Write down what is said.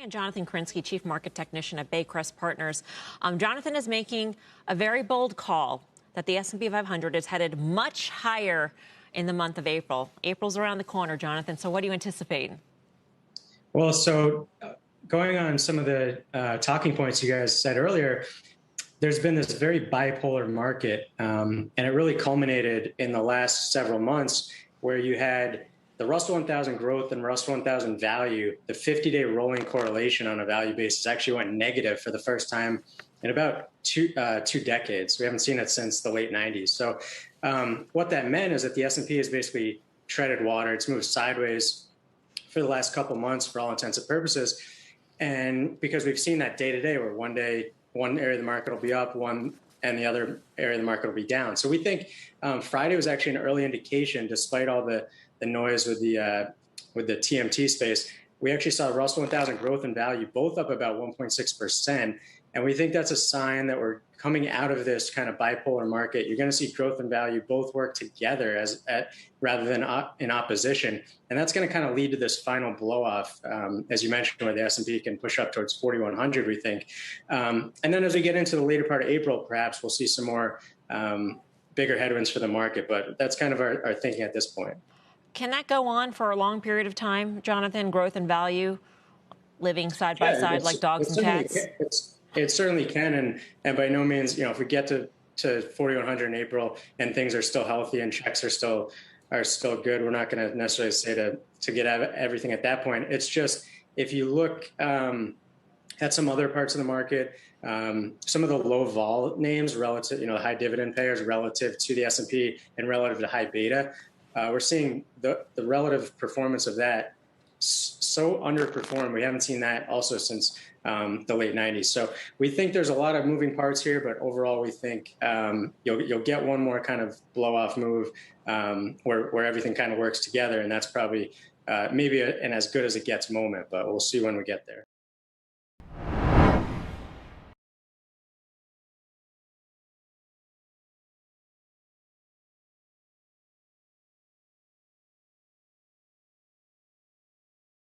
And Jonathan Krinsky, Chief Market Technician at Baycrest Partners. Jonathan is making a very bold call that the S&P 500 is headed much higher in the month of April. April's around the corner, Jonathan. So what do you anticipate? Well, going on some of the talking points you guys said earlier, there's been this very bipolar market, and it really culminated in the last several months where you had the Russell 1000 growth and Russell 1000 value. The 50-day rolling correlation on a value basis actually went negative for the first time in about two decades. We haven't seen it since the late 90s. So what that meant is that the S&P has basically treaded water. It's moved sideways for the last couple months for all intents and purposes. And because we've seen that day to day where one day, one area of the market will be up, and the other area of the market will be down. So we think Friday was actually an early indication, despite all the noise with the TMT space. We actually saw Russell 1000 growth and value both up about 1.6%. And we think that's a sign that we're coming out of this kind of bipolar market. You're going to see growth and value both work together rather than in opposition. And that's going to kind of lead to this final blow off, as you mentioned, where the S&P can push up towards 4,100, we think. And then as we get into the later part of April, perhaps we'll see some more bigger headwinds for the market. But that's kind of our thinking at this point. Can that go on for a long period of time, Jonathan? Growth and value living side by side like dogs and cats? It certainly can, and by no means, if we get to 4,100 in April and things are still healthy and checks are still good, we're not going to necessarily say to get everything at that point. It's just if you look at some other parts of the market, some of the low vol names relative, high dividend payers relative to the S&P and relative to high beta, we're seeing the relative performance of that so underperformed. We haven't seen that also since the late 90s. So we think there's a lot of moving parts here, but overall we think you'll get one more kind of blow off move where everything kind of works together, and that's probably maybe an as good as it gets moment, but we'll see when we get there.